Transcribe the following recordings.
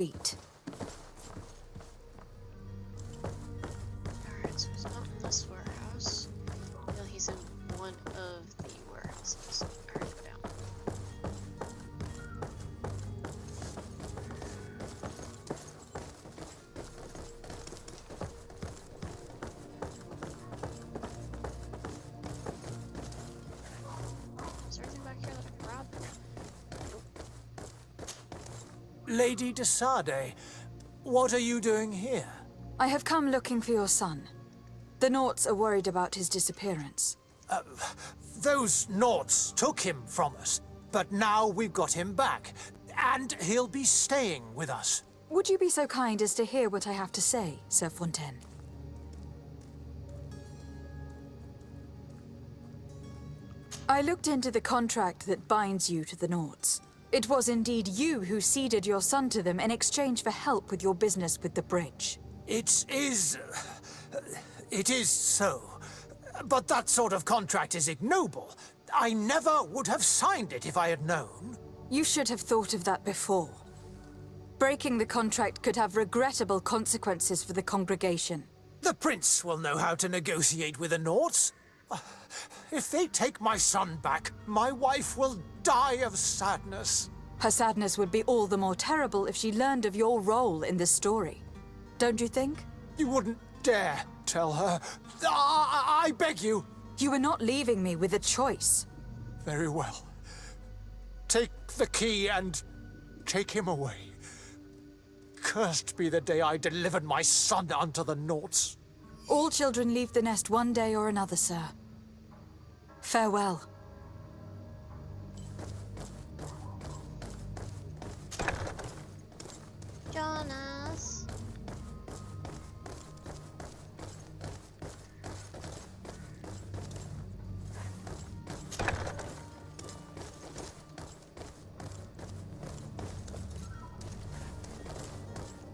Wait. Alright, so he's not in this warehouse. No, he's in one of the warehouses. Alright, go down. Is there anything back here that I can rob? Nope. Lady de Sade, what are you doing here? I have come looking for your son. The Naughts are worried about his disappearance. Those Naughts took him from us, but now we've got him back, and he'll be staying with us. Would you be so kind as to hear what I have to say, Sir Fontaine? I looked into the contract that binds you to the Naughts. It was indeed you who ceded your son to them in exchange for help with your business with the bridge. It is so. But that sort of contract is ignoble. I never would have signed it if I had known. You should have thought of that before. Breaking the contract could have regrettable consequences for the congregation. The prince will know how to negotiate with the Naughts. If they take my son back, my wife will die of sadness. Her sadness would be all the more terrible if she learned of your role in this story. Don't you think? You wouldn't dare tell her. I beg you. You are not leaving me with a choice. Very well. Take the key and take him away. Cursed be the day I delivered my son unto the Naughts. All children leave the nest one day or another, sir. Farewell. Jonas.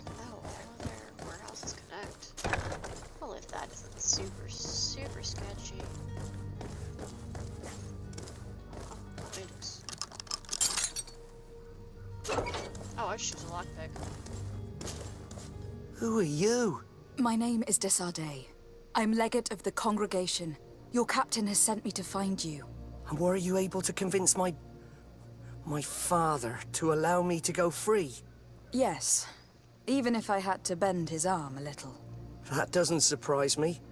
Oh, all their warehouses connect. Well, if that isn't super, super sketchy. Oh, I choose a lockpick. Who are you? My name is de Sade. I'm legate of the congregation. Your captain has sent me to find you. And were you able to convince my father to allow me to go free? Yes, even if I had to bend his arm a little. That doesn't surprise me.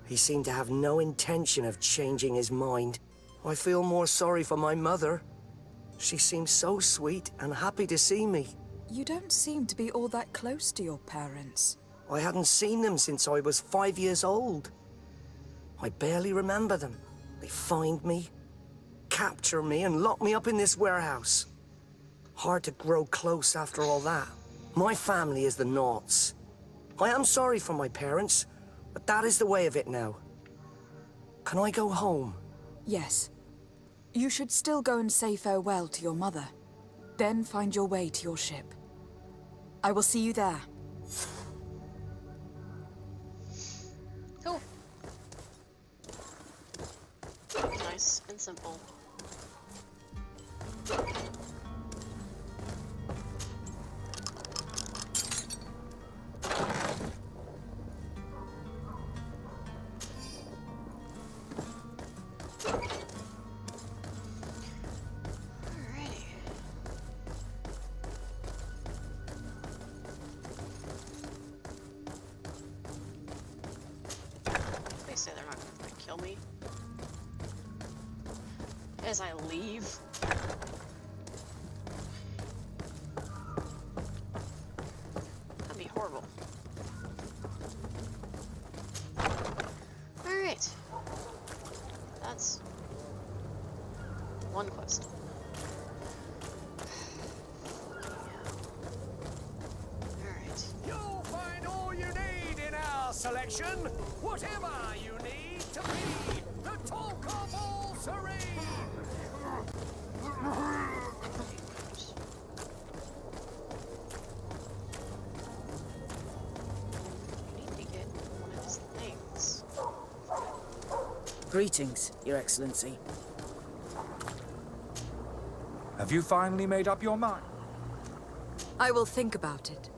He seemed to have no intention of changing his mind. I feel more sorry for my mother. She seems so sweet and happy to see me. You don't seem to be all that close to your parents. I hadn't seen them since I was 5 years old. I barely remember them. They find me, capture me, and lock me up in this warehouse. Hard to grow close after all that. My family is the Naughts. I am sorry for my parents, but that is the way of it now. Can I go home? Yes. You should still go and say farewell to your mother. Then find your way to your ship. I will see you there. Cool. Nice and simple. Say they're not gonna kill me as I leave. That'd be horrible. Alright. That's one quest. Alright. You'll find all you need in our selection. Whatever you need to be the talk of all serene. I need to get one of his things. Greetings, Your Excellency. Have you finally made up your mind? I will think about it.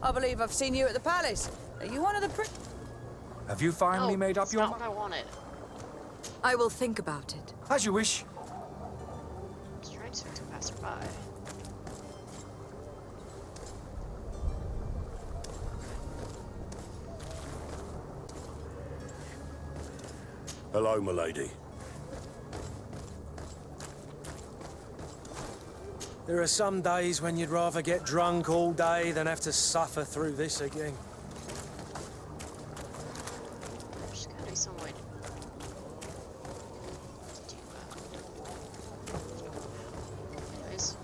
I believe I've seen you at the palace. Are you one of the Have you finally No, made up that's your not what I wanted. I will think about it. As you wish. Just trying to pass her by. Hello, milady. There are some days when you'd rather get drunk all day than have to suffer through this again. There's gotta be some way to do that. Anyways.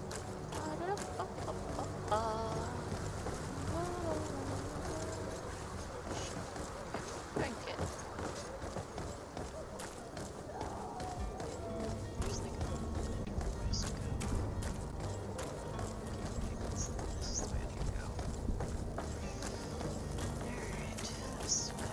Thank it. Just think ways to go. This is the way I need to go. Alright, this way.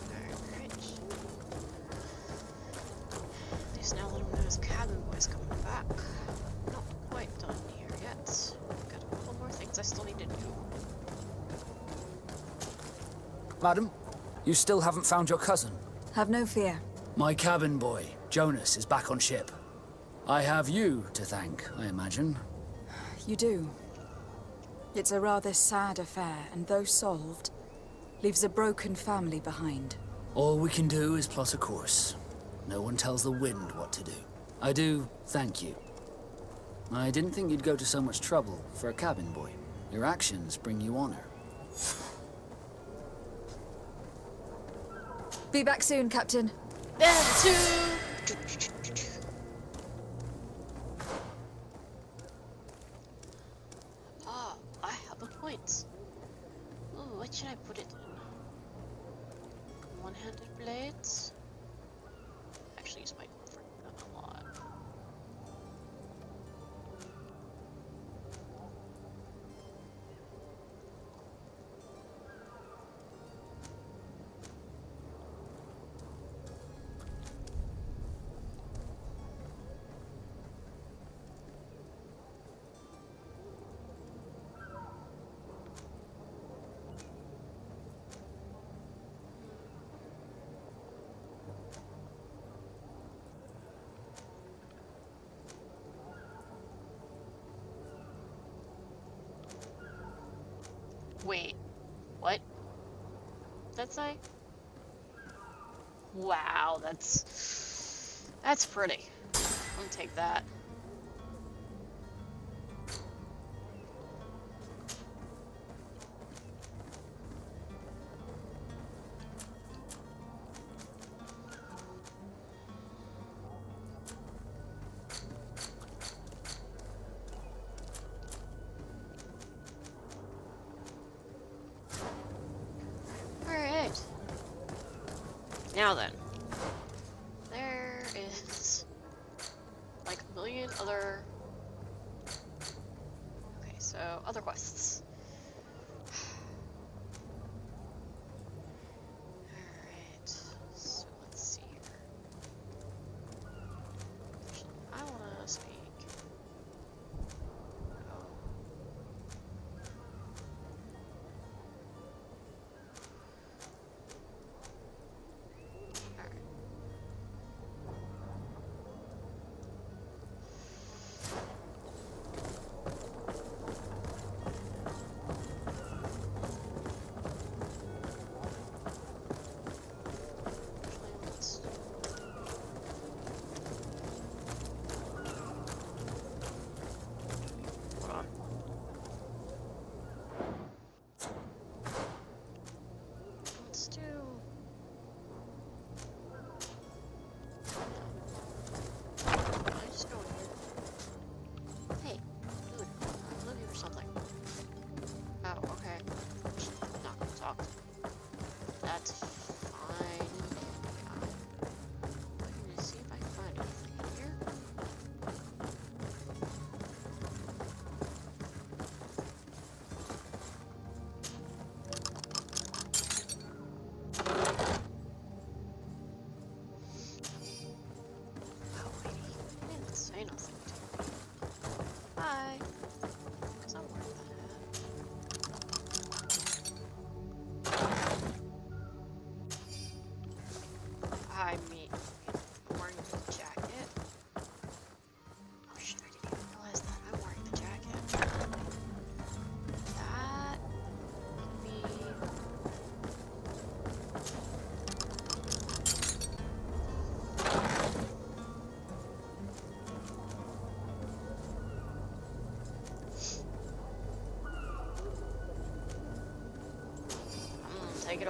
Alright. At least now that I know his cabin boy's coming back. Not quite done here yet. Got a couple more things I still need to do. Madam, you still haven't found your cousin. Have no fear. My cabin boy, Jonas, is back on ship. I have you to thank, I imagine. You do. It's a rather sad affair, and though solved, leaves a broken family behind. All we can do is plot a course. No one tells the wind what to do. I do thank you. I didn't think you'd go to so much trouble for a cabin boy. Your actions bring you honor. Be back soon, Captain. Ah, I have a point. Ooh, what should I put it in? One-handed blades? Actually, use my friend a lot. Wait, what? What'd that say? Wow, that's pretty. I'll take that. Alright. Now then. There is like a million other... Okay, so other quests. Alright, so let's see here. I wanna speak. Oh. Alright.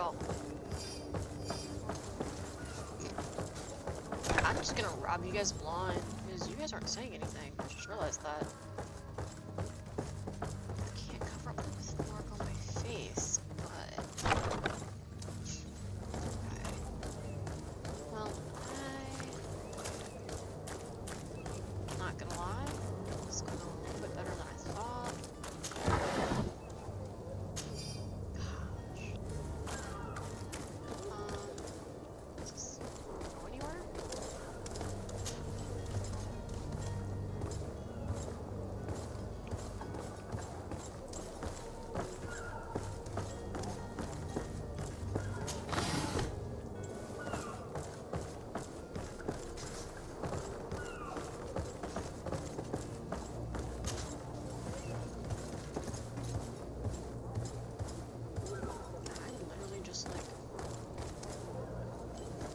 all. I'm just gonna rob you guys blind, because you guys aren't saying anything. I just realized that. I can't cover up the mark on my face, but... Okay. Well, I'm not gonna lie. It's going a little bit better than I thought. Does this go anywhere? I'm literally just like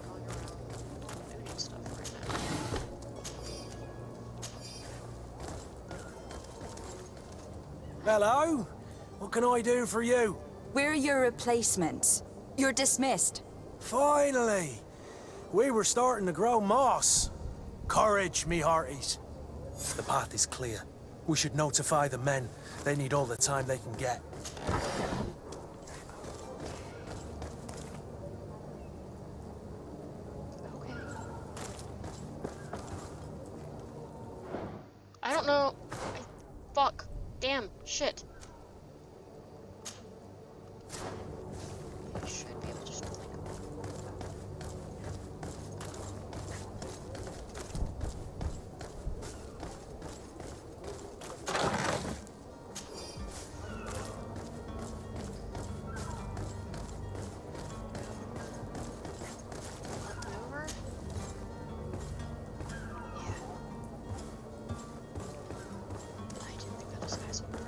going around doing stuff right now. Hello? What can I do for you? We're your replacements. You're dismissed. Finally! We were starting to grow moss. Courage, me hearties. The path is clear. We should notify the men. They need all the time they can get. Okay. I don't know. Fuck. Damn. Shit. I should be able to just like... Flip me over? Yeah. I didn't think that disguise would work.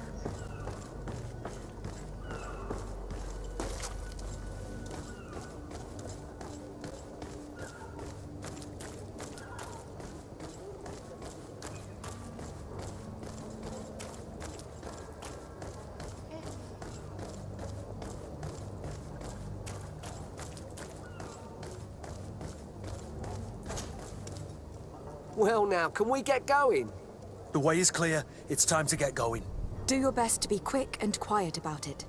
Well now, can we get going? The way is clear. It's time to get going. Do your best to be quick and quiet about it.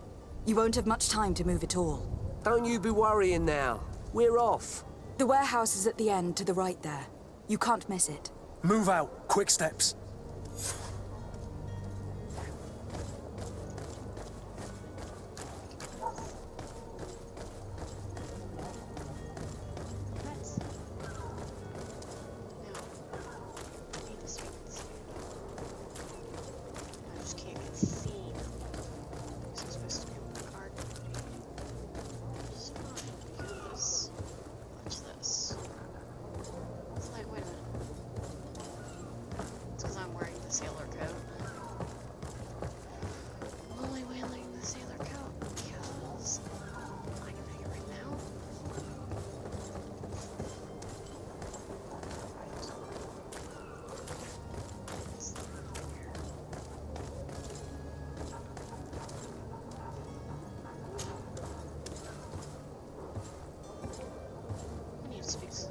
You won't have much time to move at all. Don't you be worrying now. We're off. The warehouse is at the end to the right there. You can't miss it. Move out. Quick steps. Let's... No. I need the streets. I just can't get seen. This is supposed to be a card duty. Which is fine, because... Watch this. It's like, wait a minute. It's because I'm wearing the sailor coat. I'm only wearing the sailor coat because... I can make it right now. I need to speak slow.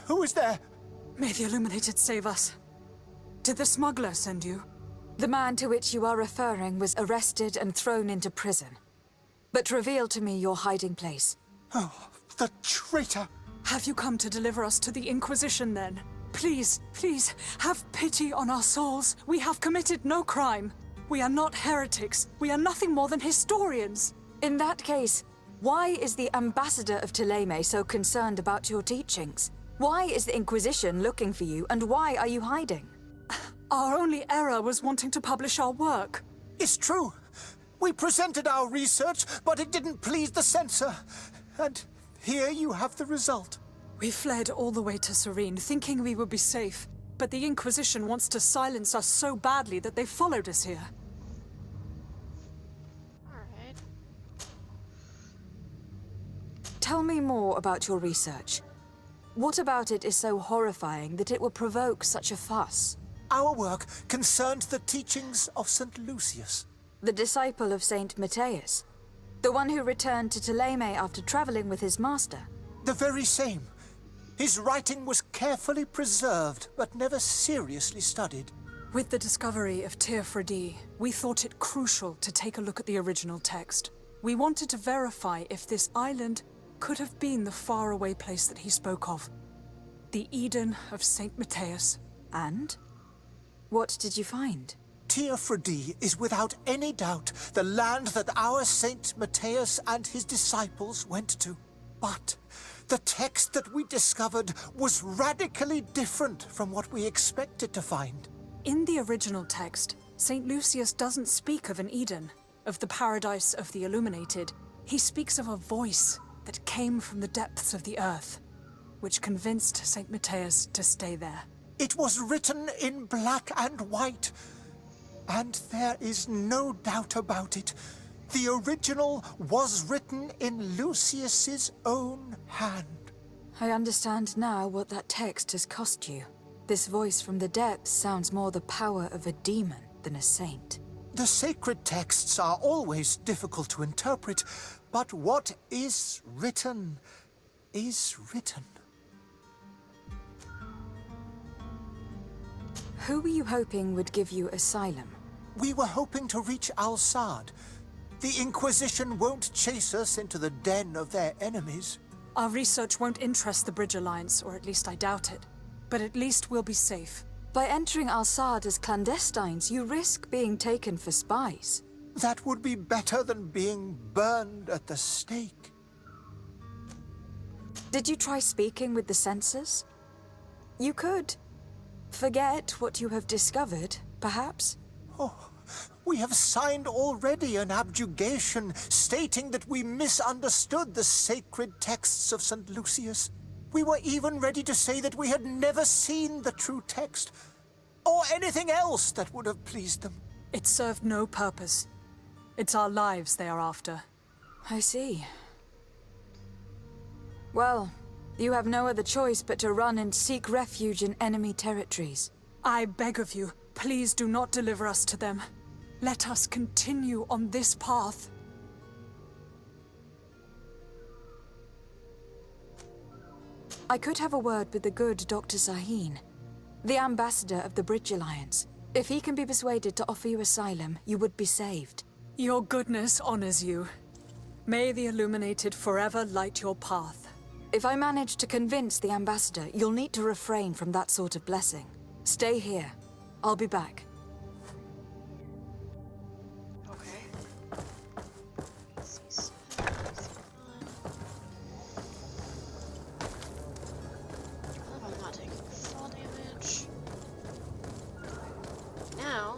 Who is there? May the Illuminated save us. Did the smuggler send you? The man to which you are referring was arrested and thrown into prison. But reveal to me your hiding place. Oh, the traitor! Have you come to deliver us to the Inquisition, then? Please, please, have pity on our souls. We have committed no crime. We are not heretics. We are nothing more than historians. In that case, why is the ambassador of Thélème so concerned about your teachings? Why is the Inquisition looking for you, and why are you hiding? Our only error was wanting to publish our work. It's true. We presented our research, but it didn't please the censor. And here you have the result. We fled all the way to Serene, thinking we would be safe. But the Inquisition wants to silence us so badly that they followed us here. Alright. Tell me more about your research. What about it is so horrifying that it will provoke such a fuss? Our work concerned the teachings of St. Lucius. The disciple of Saint Matthias? The one who returned to Ptolemy after traveling with his master? The very same. His writing was carefully preserved, but never seriously studied. With the discovery of Teofredi, we thought it crucial to take a look at the original text. We wanted to verify if this island could have been the faraway place that he spoke of. The Eden of Saint Matthias. And? What did you find? Teofredi is without any doubt the land that our Saint Matthias and his disciples went to. But the text that we discovered was radically different from what we expected to find. In the original text, St. Lucius doesn't speak of an Eden, of the paradise of the illuminated. He speaks of a voice that came from the depths of the earth, which convinced St. Matthias to stay there. It was written in black and white, and there is no doubt about it. The original was written in Lucius's own hand. I understand now what that text has cost you. This voice from the depths sounds more the power of a demon than a saint. The sacred texts are always difficult to interpret, but what is written is written. Who were you hoping would give you asylum? We were hoping to reach Al-Sad. The Inquisition won't chase us into the den of their enemies. Our research won't interest the Bridge Alliance, or at least I doubt it. But at least we'll be safe. By entering Al-Sad as clandestines, you risk being taken for spies. That would be better than being burned at the stake. Did you try speaking with the censors? You could. Forget what you have discovered, perhaps? Oh, we have signed already an abjugation stating that we misunderstood the sacred texts of St. Lucius. We were even ready to say that we had never seen the true text, or anything else that would have pleased them. It served no purpose. It's our lives they are after. I see. Well, you have no other choice but to run and seek refuge in enemy territories. I beg of you, please do not deliver us to them. Let us continue on this path. I could have a word with the good Dr. Sahin, the ambassador of the Bridge Alliance. If he can be persuaded to offer you asylum, you would be saved. Your goodness honors you. May the Illuminated forever light your path. If I manage to convince the ambassador, you'll need to refrain from that sort of blessing. Stay here. I'll be back. Okay. I hope I'm not taking fall damage. Now,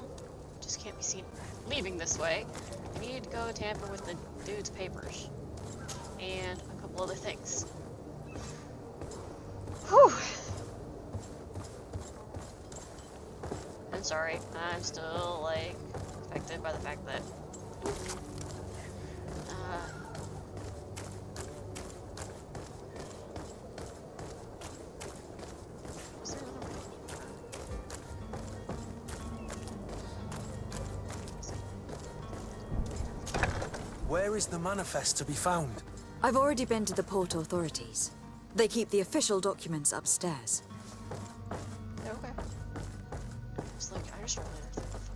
just can't be seen leaving this way. I need to go tamper with the dude's papers. And a couple other things. Whew! I'm sorry, I'm still, like, affected by the fact that... is there another way? Where is the manifest to be found? I've already been to the port authorities. They keep the official documents upstairs. Okay. It's like, I just really think the fuck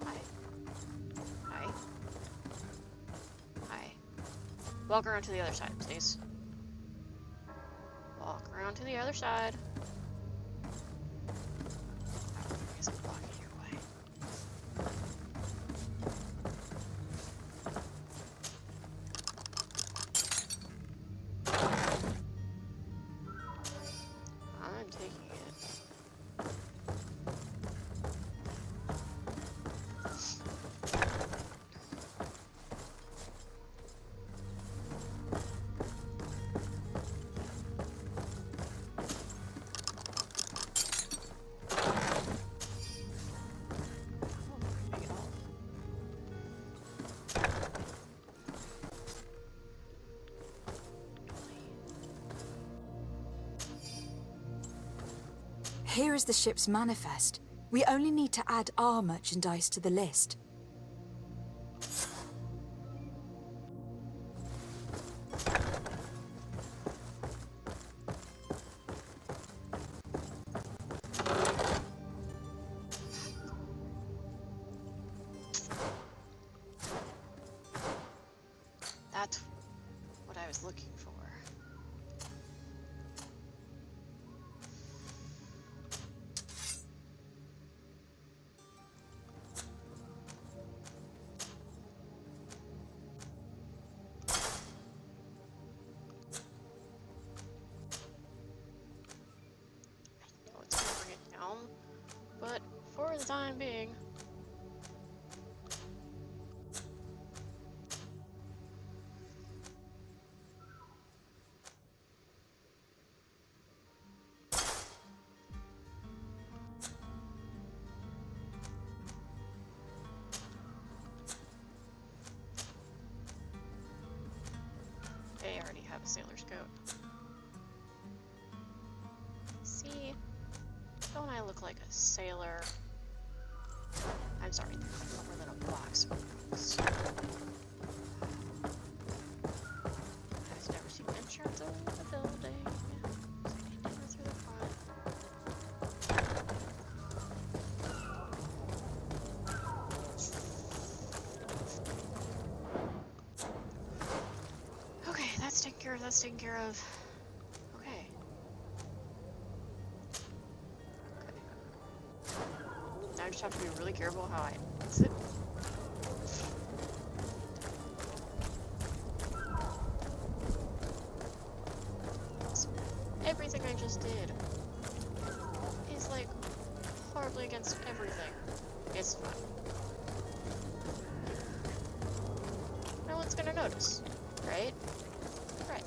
Hi. Hi. Hi. Walk around to the other side, please. Walk around to the other side. I guess I'm blocking your way. I'm taking it. Here is the ship's manifest. We only need to add our merchandise to the list. That's what I was looking for. I know it's gonna bring it down, but for the time being. They already have a sailor's coat. See? Don't I look like a sailor? I'm sorry, they're more than a blacksmith. I've never seen entrance of the building. Enter through the front. Okay, that's taken care of, that's taken care of. Okay. Now I just have to be really careful how I exit. Everything I just did is like horribly against everything. It's fine. No one's gonna notice, right? Right.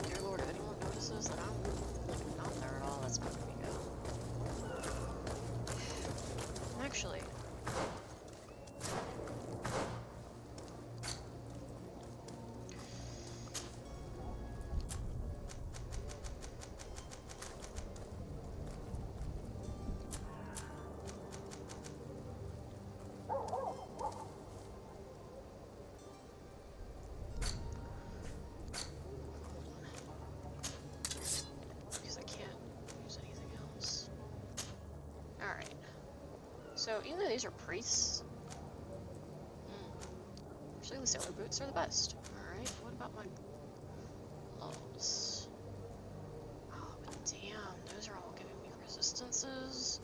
Dear Lord, if anyone notices that I'm like not there at all, that's making me go. Actually. Because I can't use anything else. Alright. So, even though these are priests, actually the sailor boots are the best. Alright, what about my gloves? Oh, but damn, those are all giving me resistances.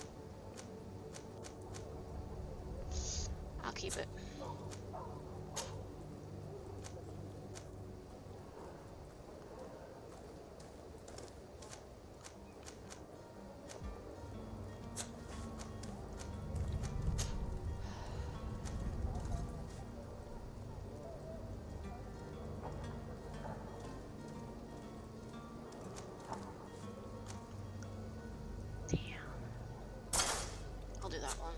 I'll keep it. I'll do that one.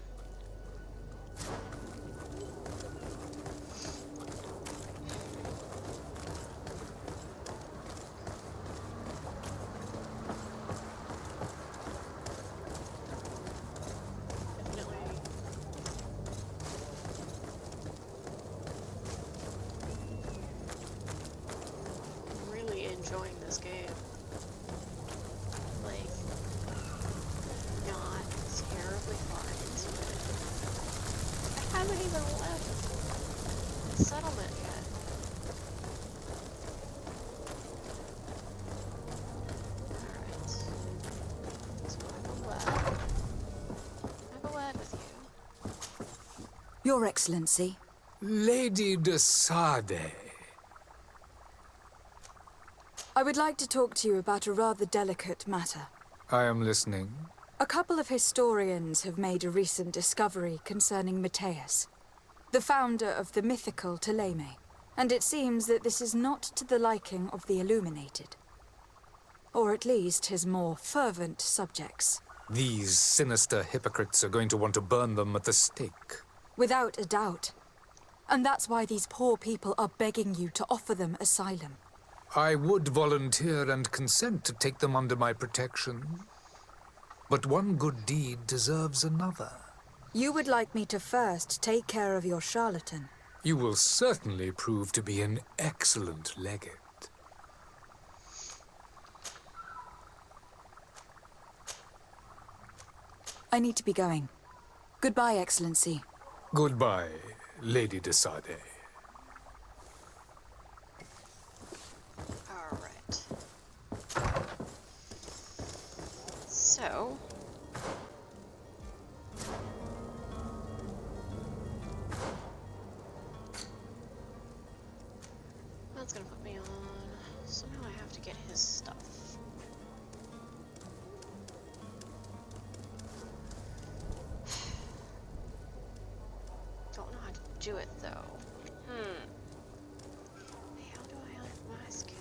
Definitely. I'm really enjoying this game. Like, not terribly far into it. I haven't even left the settlement yet. Alright. So I have a word with you. Your Excellency. Lady de Sade. I would like to talk to you about a rather delicate matter. I am listening. A couple of historians have made a recent discovery concerning Matthias, the founder of the mythical Ptolemy, and it seems that this is not to the liking of the Illuminated. Or at least his more fervent subjects. These sinister hypocrites are going to want to burn them at the stake. Without a doubt. And that's why these poor people are begging you to offer them asylum. I would volunteer and consent to take them under my protection. But one good deed deserves another. You would like me to first take care of your charlatan. You will certainly prove to be an excellent legate. I need to be going. Goodbye, Excellency. Goodbye, Lady de Sade. Alright. So... that's gonna put me on... somehow I have to get his stuff. Don't know how to do it though. How do I unmask him?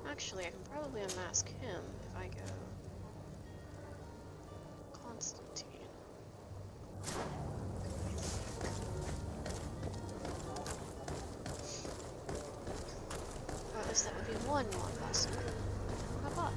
Actually, I can probably unmask him if I go Constantine. Or at least that would be one more possible. How about?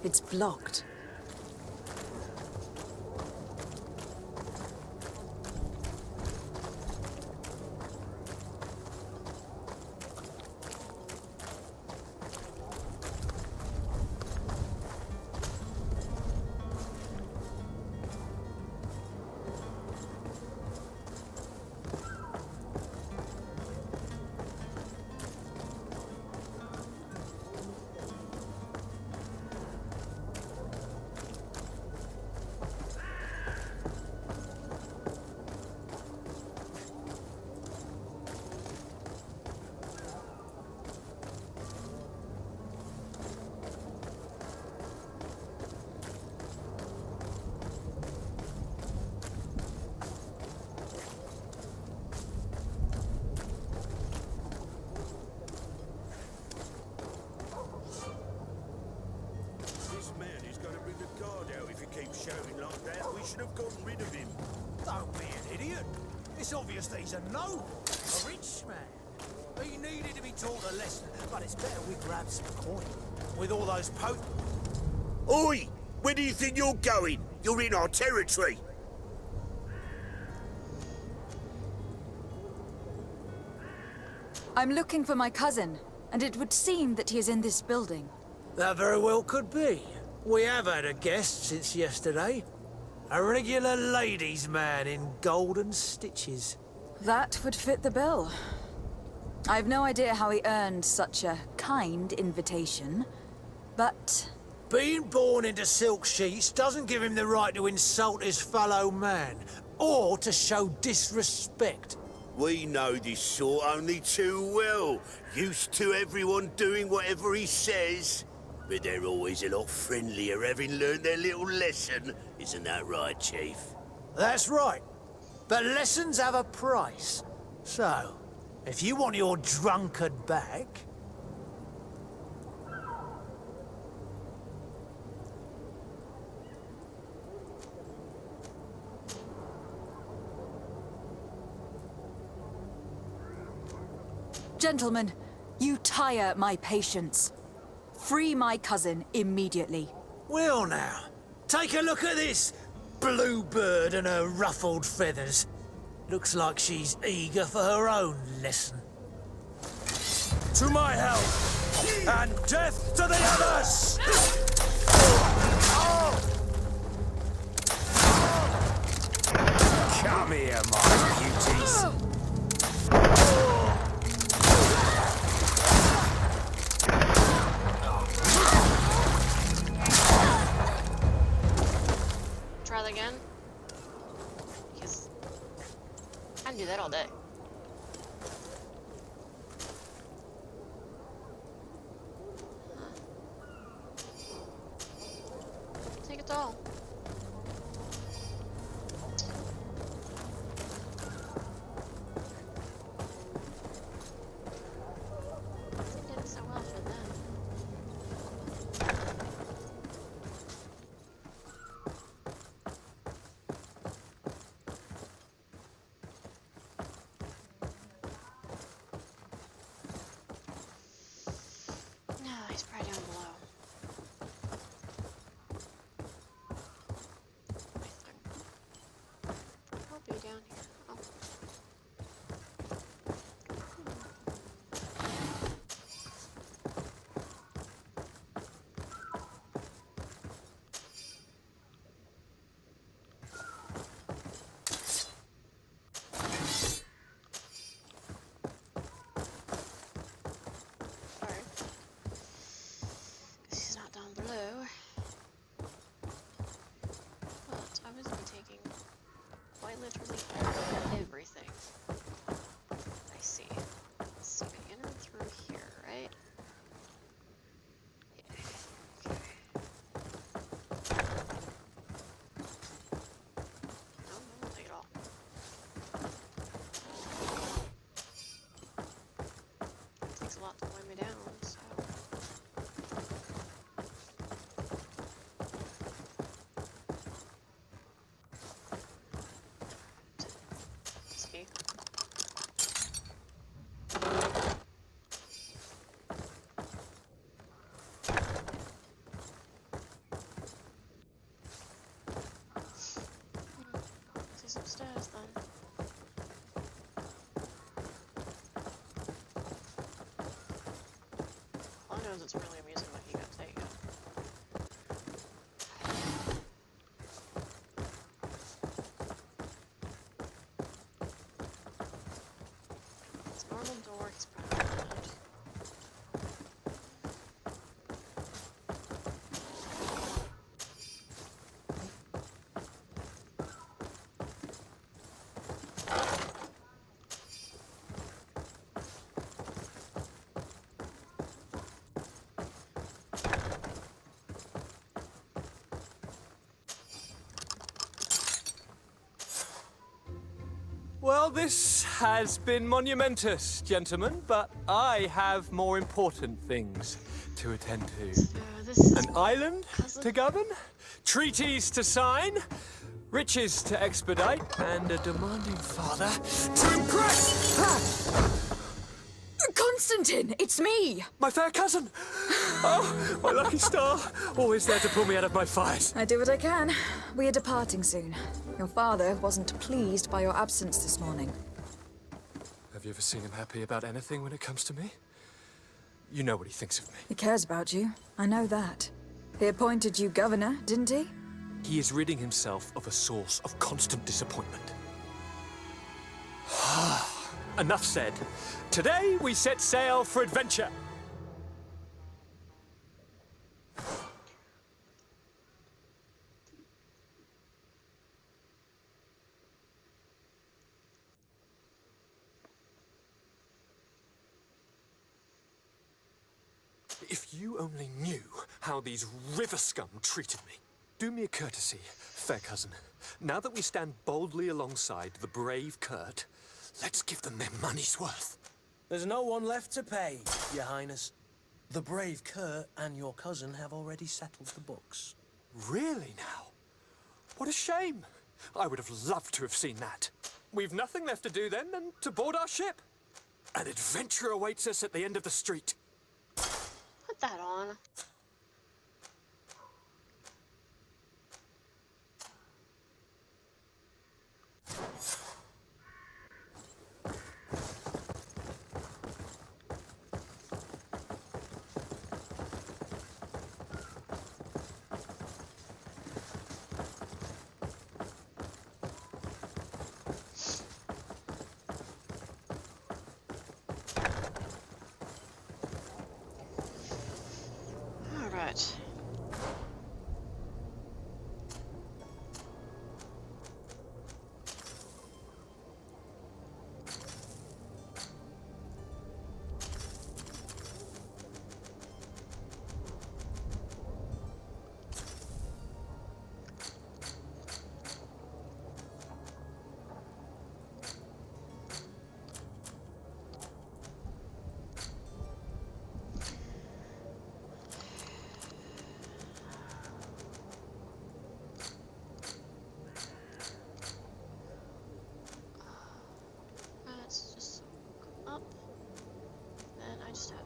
It's blocked. This man is going to bring the guard out if he keeps shouting like that. We should have gotten rid of him. Don't be an idiot. It's obvious that he's a noble, a rich man. He needed to be taught a lesson, but it's better we grab some coin. With all those Oi! Where do you think you're going? You're in our territory. I'm looking for my cousin, and it would seem that he is in this building. That very well could be. We have had a guest since yesterday. A regular ladies' man in golden stitches. That would fit the bill. I have no idea how he earned such a kind invitation, but... Being born into silk sheets doesn't give him the right to insult his fellow man, or to show disrespect. We know this sort only too well. Used to everyone doing whatever he says. But they're always a lot friendlier having learned their little lesson. Isn't that right, Chief? That's right. But lessons have a price. So, if you want your drunkard back... Gentlemen, you tire my patience. Free my cousin immediately. Well now, take a look at this bluebird and her ruffled feathers. Looks like she's eager for her own lesson. To my help! And death to the others! Come here, my beauties. Try that again. Because I can do that all day. Take it all. They did so well for them. No, he's probably down below. I'll be down here. Oh. Alright. Guess he's not down below. But I was taking quite literally everything. I see. Let's see, we enter through here, right? Yeah. Okay. No, I won't take it all. It takes a lot to weigh me down, so. See? See some stairs then. All I know is it's really amusing that he got taken. It's a normal door, he's probably dead. Well, this has been monumentous, gentlemen, but I have more important things to attend to. So this is An island cousin? to govern, treaties to sign, riches to expedite, and a demanding father to impress! Constantine, it's me! My fair cousin! Oh, my lucky star, always there to pull me out of my fires. I do what I can. We are departing soon. Your father wasn't pleased by your absence this morning. Have you ever seen him happy about anything when it comes to me? You know what he thinks of me. He cares about you. I know that. He appointed you governor, didn't he? He is ridding himself of a source of constant disappointment. Enough said. Today we set sail for adventure. If you only knew how these river scum treated me. Do me a courtesy, fair cousin. Now that we stand boldly alongside the brave Kurt, let's give them their money's worth. There's no one left to pay, Your Highness. The brave Kurt and your cousin have already settled the books. Really now? What a shame. I would have loved to have seen that. We've nothing left to do then than to board our ship. An adventure awaits us at the end of the street. Put that on. All right. Let's just come up. And I just have.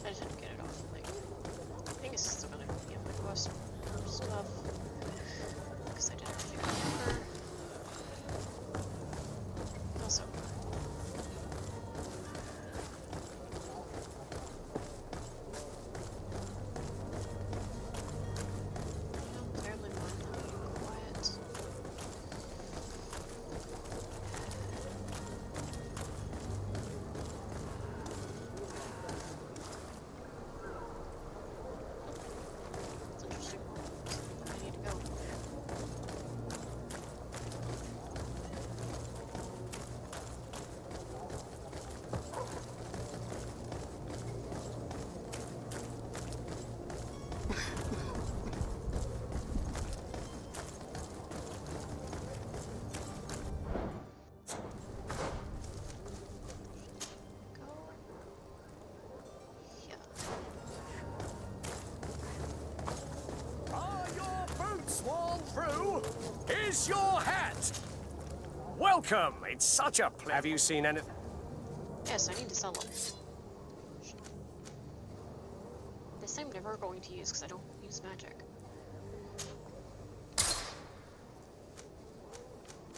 I just had to get it off. Like, I think it's still gonna be on my quest stuff because I did everything I remember. Also, I don't terribly mind being quiet. It's interesting. I need to go. Go. Yeah. Are your boots worn through? Is your hat? Welcome. It's such a pleasure. Have you seen anything? Yes, I need to sell them. This I'm never going to use because I don't use magic. I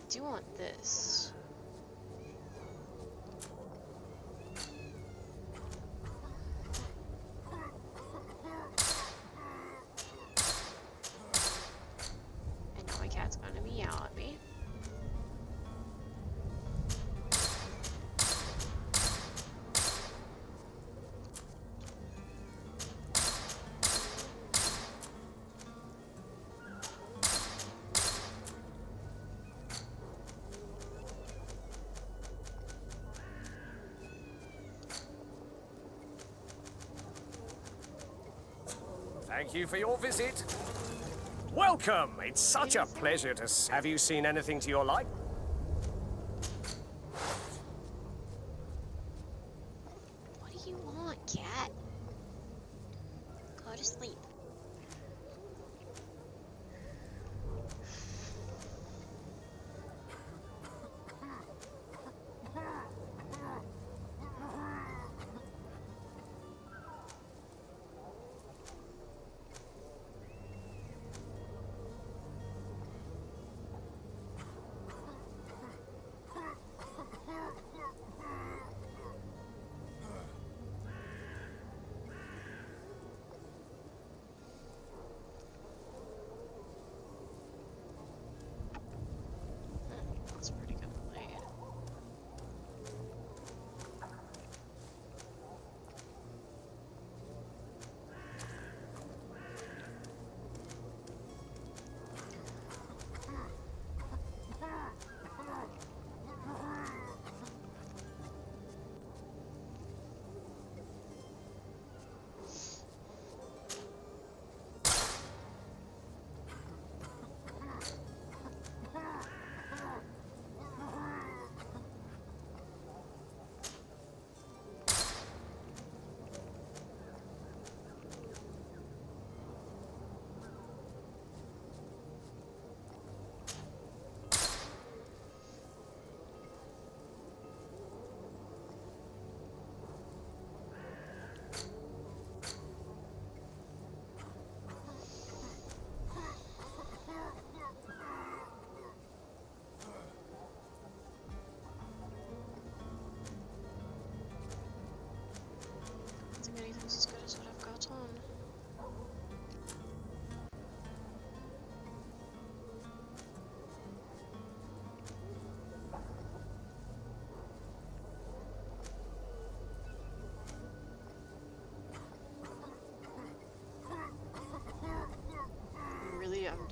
do want this. And now my cat's gonna meow at me. Thank you for your visit. Welcome. It's such a pleasure to have you seen anything to your like? What do you want, cat? Go to sleep.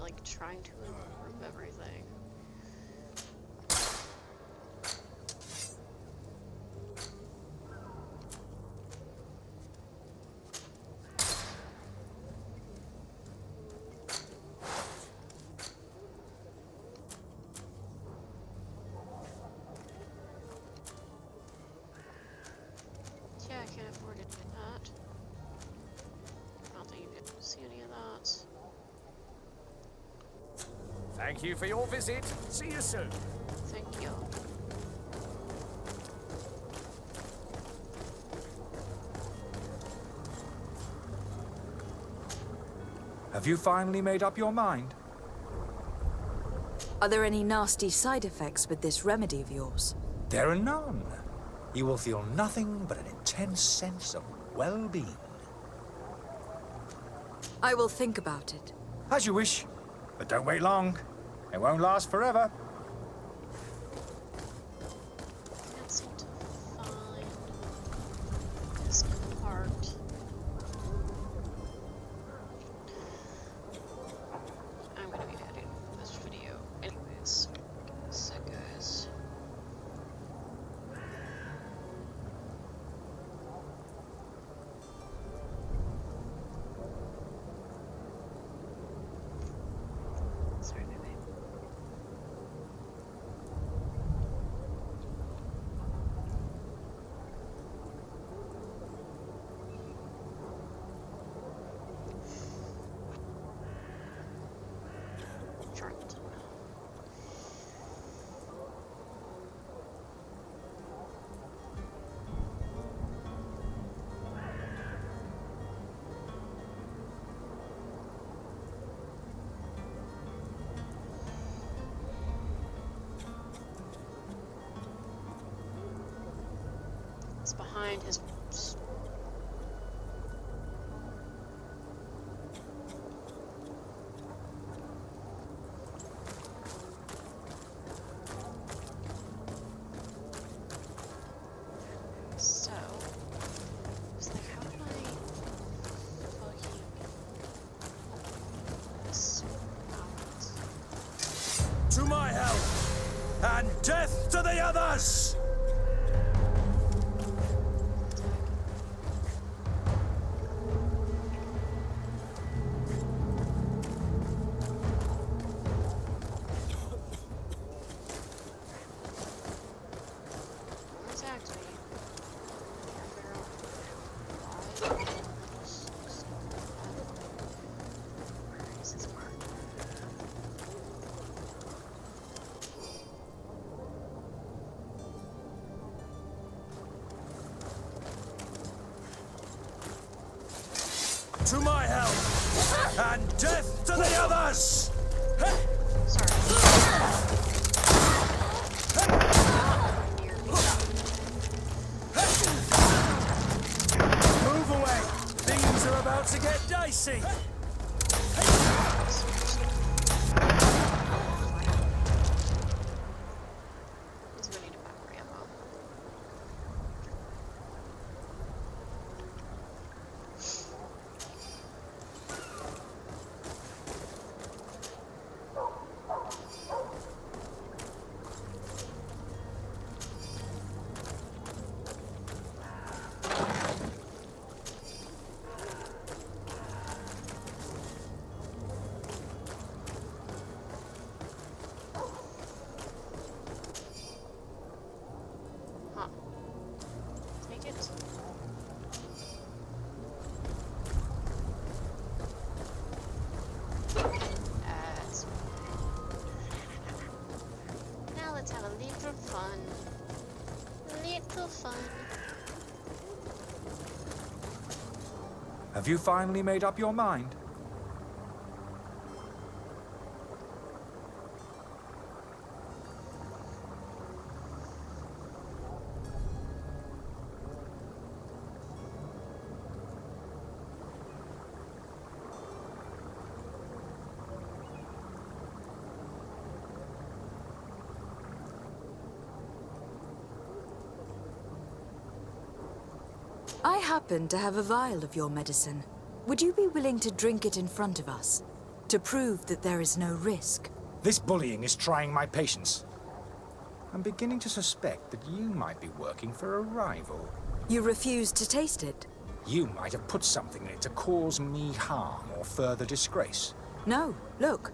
like trying to improve everything. Yeah, I can't afford to do that. I don't think you can see any of that. Thank you for your visit. See you soon. Thank you. Have you finally made up your mind? Are there any nasty side effects with this remedy of yours? There are none. You will feel nothing but an intense sense of well-being. I will think about it. As you wish, but don't wait long. It won't last forever. Can't seem to find this cart. I'm gonna be editing this video anyways. So guys. Sorry, baby. Charlton. It's behind his. So, it's like, how can I fucking this out? To my help, and death to the others! Exactly. Where is this mark? To my help, and death to the others! Move away! Things are about to get dicey! He's ready to battery ammo. Huh. Take it. Now let's have a little fun. Little fun. Have you finally made up your mind? I happen to have a vial of your medicine. Would you be willing to drink it in front of us? to prove that there is no risk. This bullying is trying my patience. I'm beginning to suspect that you might be working for a rival. You refuse to taste it? You might have put something in it to cause me harm or further disgrace. No, look.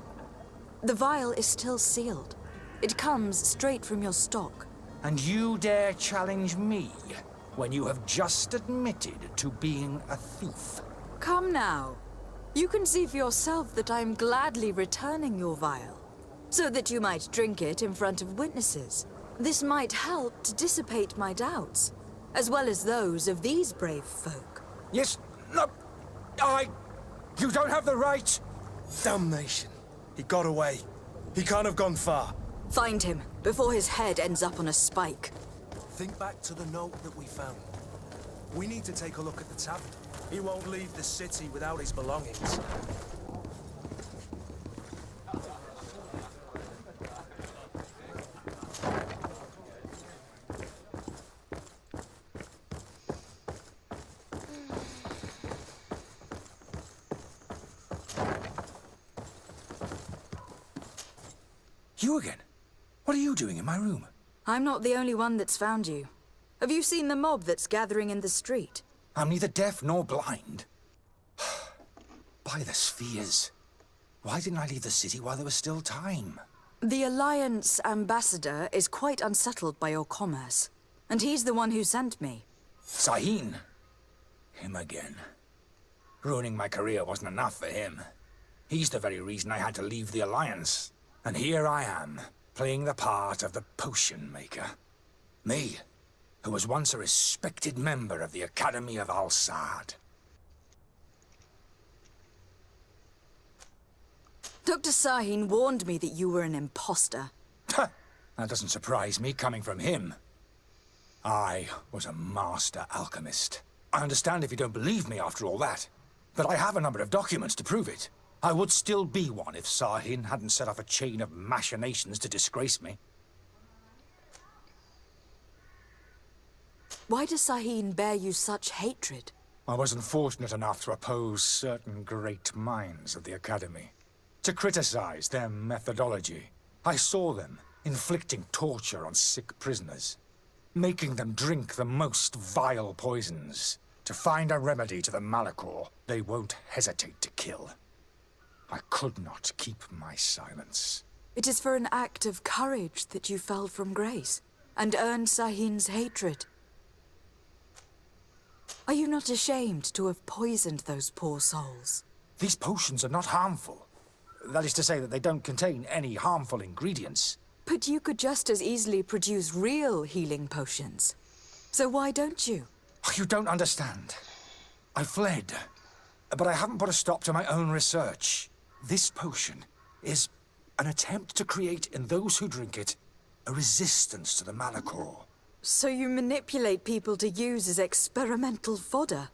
The vial is still sealed. It comes straight from your stock. And you dare challenge me when you have just admitted to being a thief? Come now. You can see for yourself that I'm gladly returning your vial, so that you might drink it in front of witnesses. This might help to dissipate my doubts, as well as those of these brave folk. Yes, no, You don't have the right! Damnation. He got away. He can't have gone far. Find him, before his head ends up on a spike. Think back to the note that we found. We need to take a look at the tavern. He won't leave the city without his belongings. You again? What are you doing in my room? I'm not the only one that's found you. Have you seen the mob that's gathering in the street? I'm neither deaf nor blind. By the spheres. Why didn't I leave the city while there was still time? The Alliance ambassador is quite unsettled by your commerce, and he's the one who sent me. Sahin. Him again. Ruining my career wasn't enough for him. He's the very reason I had to leave the Alliance. And here I am, playing the part of the potion maker. Me, who was once a respected member of the Academy of Al-Saad. Dr. Sahin warned me that you were an imposter. That doesn't surprise me, coming from him. I was a master alchemist. I understand if you don't believe me after all that, but I have a number of documents to prove it. I would still be one if Sahin hadn't set off a chain of machinations to disgrace me. Why does Sahin bear you such hatred? I wasn't fortunate enough to oppose certain great minds of the Academy. To criticize their methodology. I saw them inflicting torture on sick prisoners, making them drink the most vile poisons. To find a remedy to the malachor they won't hesitate to kill. I could not keep my silence. It is for an act of courage that you fell from grace, and earned Sahin's hatred. Are you not ashamed to have poisoned those poor souls? These potions are not harmful. That is to say that they don't contain any harmful ingredients. But you could just as easily produce real healing potions. So why don't you? You don't understand. I fled, but I haven't put a stop to my own research. This potion is an attempt to create in those who drink it a resistance to the malachor. So you manipulate people to use as experimental fodder?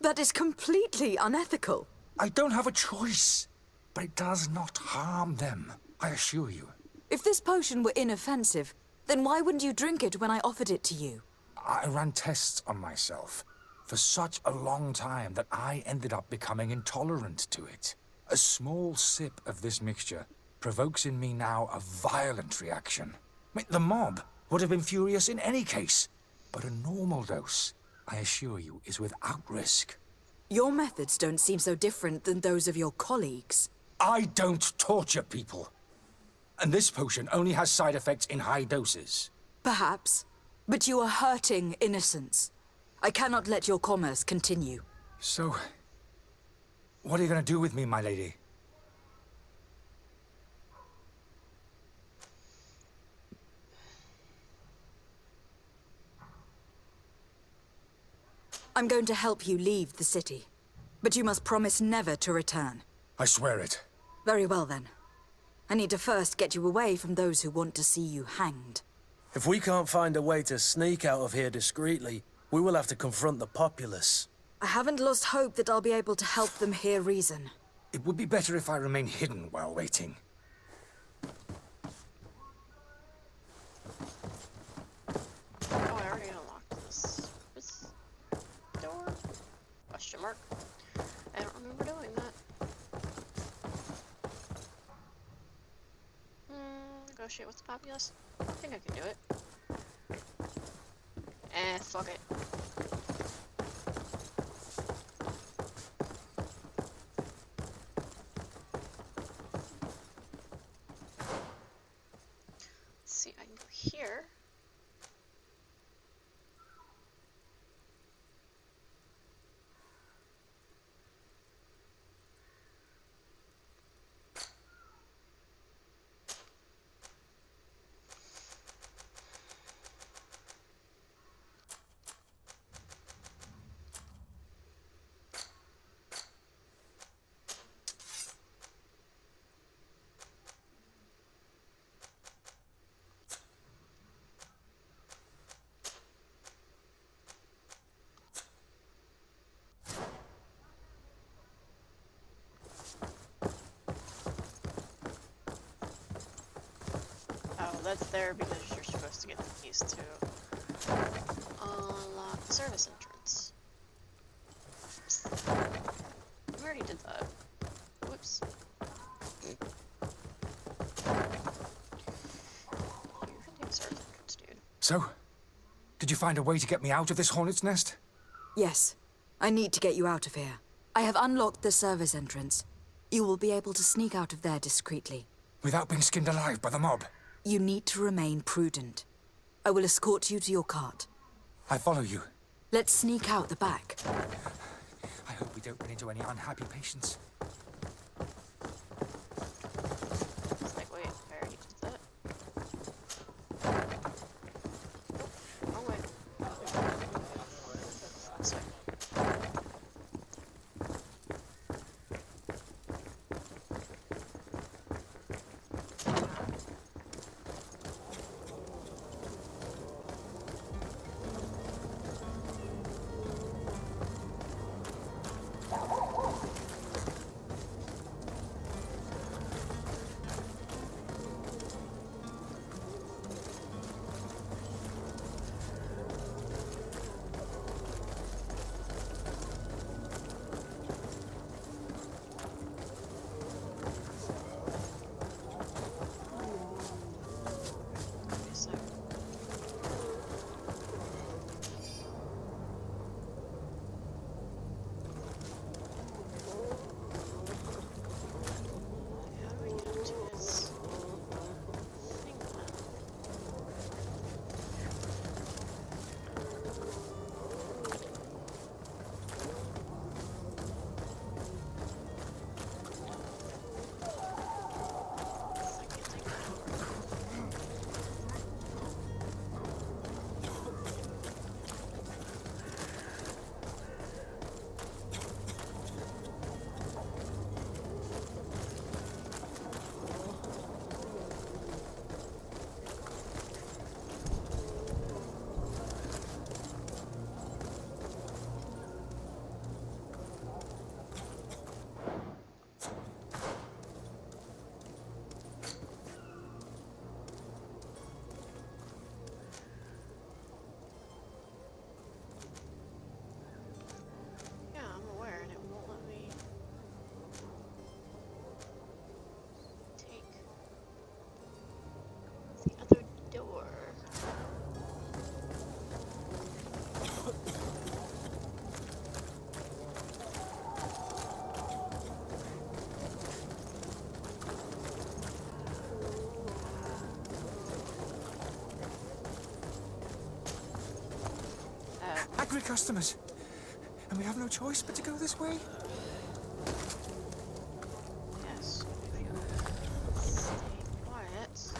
That is completely unethical. I don't have a choice, but it does not harm them, I assure you. If this potion were inoffensive, then why wouldn't you drink it when I offered it to you? I ran tests on myself for such a long time that I ended up becoming intolerant to it. A small sip of this mixture provokes in me now a violent reaction. The mob would have been furious in any case, but a normal dose, I assure you, is without risk. Your methods don't seem so different than those of your colleagues. I don't torture people. And this potion only has side effects in high doses. Perhaps, but you are hurting innocents. I cannot let your commerce continue. So, what are you going to do with me, my lady? I'm going to help you leave the city. But you must promise never to return. I swear it. Very well, then. I need to first get you away from those who want to see you hanged. If we can't find a way to sneak out of here discreetly, we will have to confront the populace. I haven't lost hope that I'll be able to help them hear reason. It would be better if I remain hidden while waiting. Oh, I already unlocked this door? Question mark. I don't remember doing that. negotiate with the populace? I think I can do it. Fuck it. Let's see, I can go here. Oh, that's there because you're supposed to get the keys to unlock the service entrance. We already did that. Whoops. You can take service entrance, dude. So, did you find a way to get me out of this hornet's nest? Yes. I need to get you out of here. I have unlocked the service entrance. You will be able to sneak out of there discreetly. Without being skinned alive by the mob? You need to remain prudent. I will escort you to your cart. I follow you. Let's sneak out the back. I hope we don't run into any unhappy patients. It's like, wait, I already did that. Oh, wait. This way. Angry customers. And we have no choice but to go this way? Yes, if you stay quiet.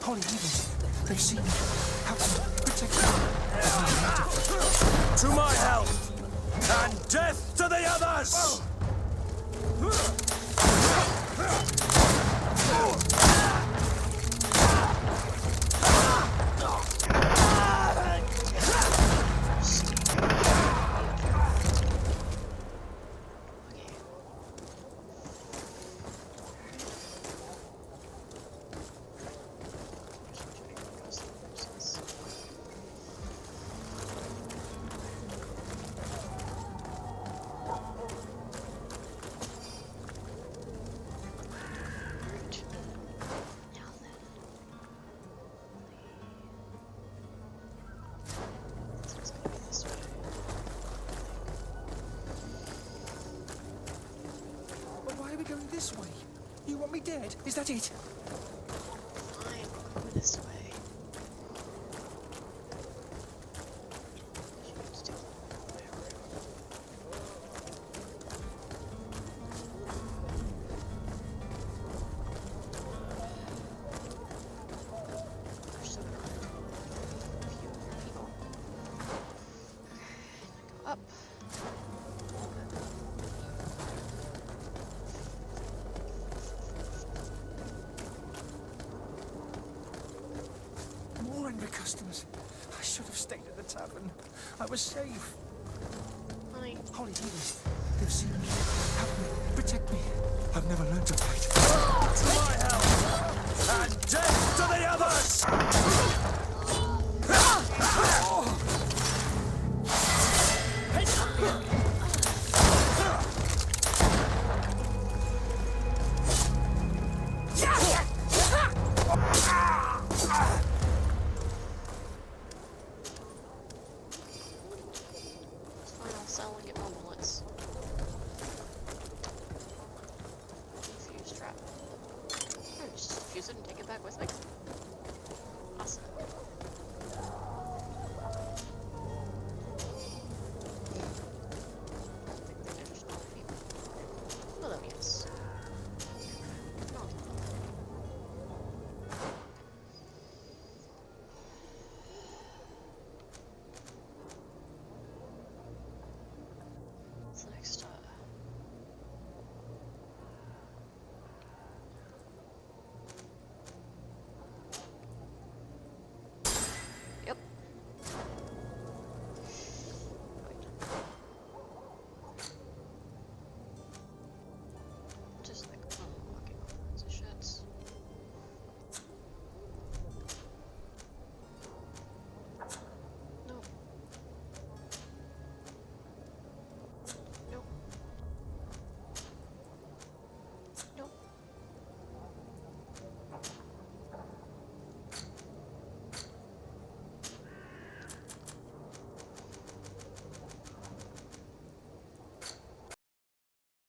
Holy heavens, they've seen me. Help me, protect me. To my health, and death to the others! want me dead? Is that it? Fine, go this way. Up. More angry customers. I should have stayed at the tavern. I was safe. Fine. Holy demons. They've seen me. Help me. Protect me. I've never learned to fight. To my help! And death to the others! It's fine, I'll sell and get more bullets. Defuse trap. Just defuse it and take it back with me.